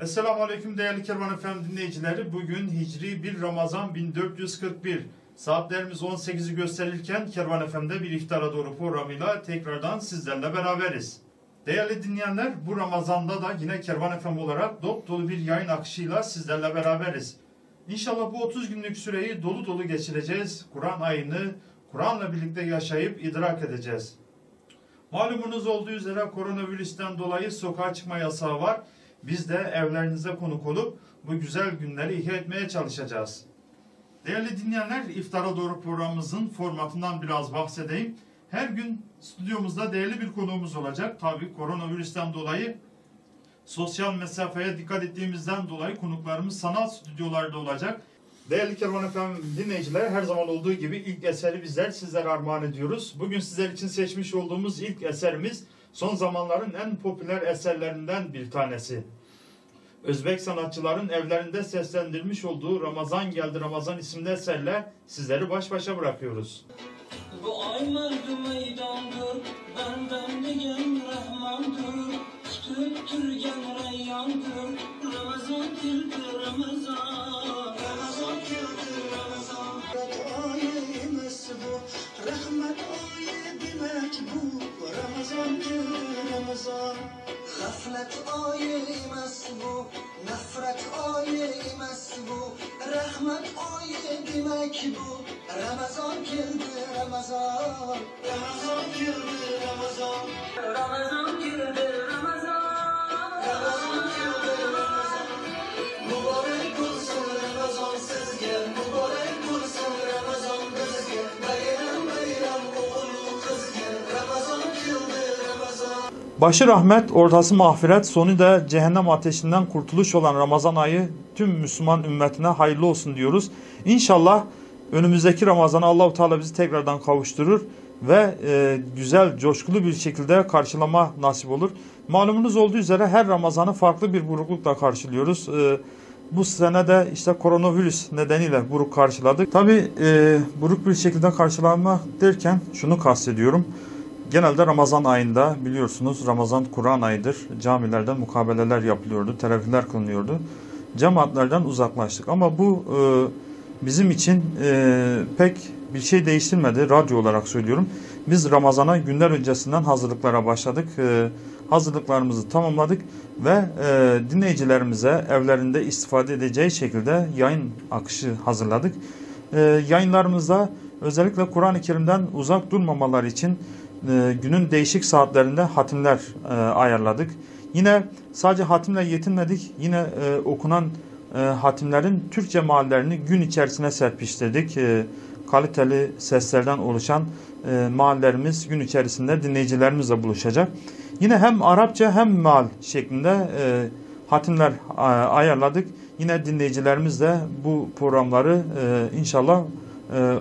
Esselamu Aleyküm değerli Kervan FM dinleyicileri. Bugün Hicri 1 Ramazan 1441. Saatlerimiz 18'i gösterirken Kervan FM'de bir iftara doğru programıyla tekrardan sizlerle beraberiz. Değerli dinleyenler, bu Ramazan'da da yine Kervan FM olarak dop dolu bir yayın akışıyla sizlerle beraberiz. İnşallah bu 30 günlük süreyi dolu dolu geçireceğiz. Kur'an ayını Kur'an'la birlikte yaşayıp idrak edeceğiz. Malumunuz olduğu üzere koronavirüsten dolayı sokağa çıkma yasağı var. Biz de evlerinize konuk olup bu güzel günleri ihya etmeye çalışacağız. Değerli dinleyenler, iftara doğru programımızın formatından biraz bahsedeyim. Her gün stüdyomuzda değerli bir konuğumuz olacak. Tabii koronavirüsten dolayı sosyal mesafeye dikkat ettiğimizden dolayı konuklarımız sanal stüdyolarda olacak. Değerli Kervan FM dinleyiciler, her zaman olduğu gibi ilk eseri bizler sizlere armağan ediyoruz. Bugün sizler için seçmiş olduğumuz ilk eserimiz son zamanların en popüler eserlerinden bir tanesi. Özbek sanatçıların evlerinde seslendirmiş olduğu Ramazan Geldi Ramazan isimli eserle sizleri baş başa bırakıyoruz. Bu ay merdi meydandır, benden diyen Rahmandır, tüttürgen reyyandır, Ramazan kildi Ramazan, Ramazan kildi Ramazan. Ayı emes bu, rahmet ayı demek bu, Ramazan kildi Ramazan. Gaflet ayı emes bu, nefret ayı emes bu, rahmet ayı demek bu, Ramazan kildi Ramazan, Ramazan kildi Ramazan, Ramazan kildi Ramazan, Ramazan kildi Ramazan. Mübarek olsun Ramazan sizge, mübarek olsun Ramazan bizge, bayram bayram oğlu kızge, Ramazan kildi Ramazan. Başı rahmet, ortası mağfiret, sonu da cehennem ateşinden kurtuluş olan Ramazan ayı tüm Müslüman ümmetine hayırlı olsun diyoruz. İnşallah önümüzdeki Ramazan'a Allah-u Teala bizi tekrardan kavuşturur ve güzel, coşkulu bir şekilde karşılama nasip olur. Malumunuz olduğu üzere her Ramazan'ı farklı bir buruklukla karşılıyoruz. Bu sene de işte koronavirüs nedeniyle buruk karşıladık. Tabii buruk bir şekilde karşılanma derken şunu kastediyorum. Genelde Ramazan ayında biliyorsunuz Ramazan Kur'an ayıdır. Camilerde mukabeleler yapılıyordu, teravihler kılınıyordu. Cemaatlerden uzaklaştık ama bu bizim için pek bir şey değiştirmedi. Radyo olarak söylüyorum. Biz Ramazan'a günler öncesinden hazırlıklara başladık. Hazırlıklarımızı tamamladık ve dinleyicilerimize evlerinde istifade edeceği şekilde yayın akışı hazırladık. Yayınlarımızda özellikle Kur'an-ı Kerim'den uzak durmamaları için günün değişik saatlerinde hatimler ayarladık. Yine sadece hatimle yetinmedik. Yine okunan hatimlerin Türkçe meallerini gün içerisine serpiştirdik. Kaliteli seslerden oluşan meallerimiz gün içerisinde dinleyicilerimizle buluşacak. Yine hem Arapça hem meal şeklinde hatimler ayarladık. Yine dinleyicilerimizle bu programları inşallah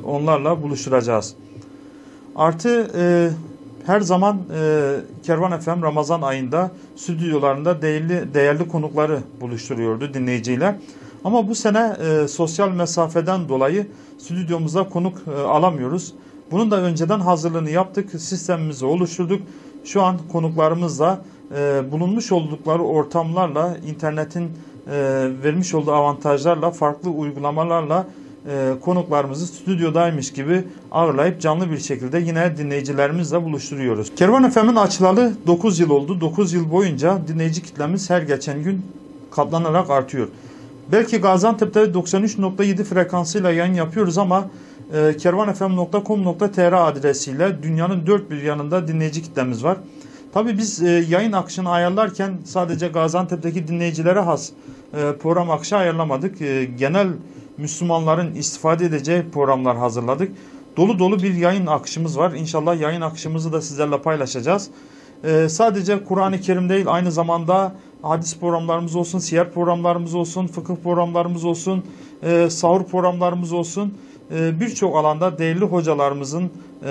onlarla buluşturacağız. Artı her zaman Kervan FM Ramazan ayında stüdyolarında değerli konukları buluşturuyordu dinleyiciler. Ama bu sene sosyal mesafeden dolayı stüdyomuza konuk alamıyoruz. Bunun da önceden hazırlığını yaptık, sistemimizi oluşturduk. Şu an konuklarımızla bulunmuş oldukları ortamlarla, internetin vermiş olduğu avantajlarla, farklı uygulamalarla konuklarımızı stüdyodaymış gibi ağırlayıp canlı bir şekilde yine dinleyicilerimizle buluşturuyoruz. Kervan FM'in açılalı 9 yıl oldu. 9 yıl boyunca dinleyici kitlemiz her geçen gün katlanarak artıyor. Belki Gaziantep'te 93.7 frekansıyla yayın yapıyoruz ama kervanfm.com.tr adresiyle dünyanın dört bir yanında dinleyici kitlemiz var. Tabii biz yayın akışını ayarlarken sadece Gaziantep'teki dinleyicilere has program akışı ayarlamadık. Genel Müslümanların istifade edeceği programlar hazırladık. Dolu dolu bir yayın akışımız var. İnşallah yayın akışımızı da sizlerle paylaşacağız. Sadece Kur'an-ı Kerim değil, aynı zamanda hadis programlarımız olsun, siyer programlarımız olsun, fıkıh programlarımız olsun, sahur programlarımız olsun. Birçok alanda değerli hocalarımızın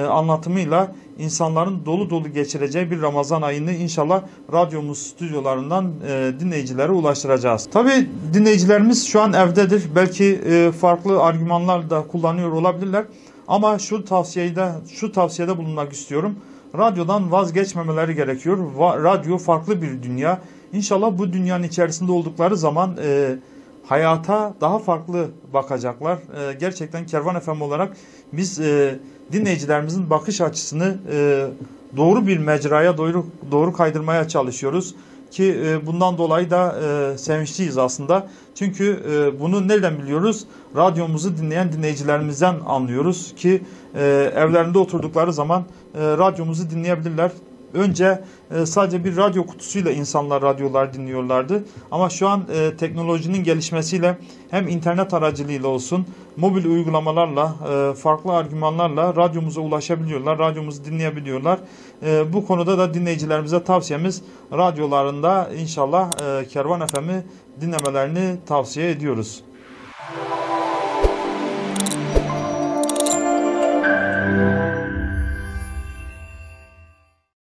anlatımıyla insanların dolu dolu geçireceği bir Ramazan ayını inşallah radyomuz stüdyolarından dinleyicilere ulaştıracağız. Tabii dinleyicilerimiz şu an evdedir. Belki farklı argümanlar da kullanıyor olabilirler. Ama şu tavsiyede bulunmak istiyorum. Radyodan vazgeçmemeleri gerekiyor. Radyo farklı bir dünya. İnşallah bu dünyanın içerisinde oldukları zaman hayata daha farklı bakacaklar. Gerçekten Kervan FM olarak biz dinleyicilerimizin bakış açısını doğru bir mecraya doğru kaydırmaya çalışıyoruz. Ki bundan dolayı da sevinçliyiz aslında. Çünkü bunu nereden biliyoruz? Radyomuzu dinleyen dinleyicilerimizden anlıyoruz ki evlerinde oturdukları zaman radyomuzu dinleyebilirler. Önce sadece bir radyo kutusuyla insanlar radyolar dinliyorlardı. Ama şu an teknolojinin gelişmesiyle hem internet aracılığıyla olsun, mobil uygulamalarla, farklı argümanlarla radyomuza ulaşabiliyorlar, radyomuzu dinleyebiliyorlar. Bu konuda da dinleyicilerimize tavsiyemiz radyolarında inşallah Kervan FM'i dinlemelerini tavsiye ediyoruz.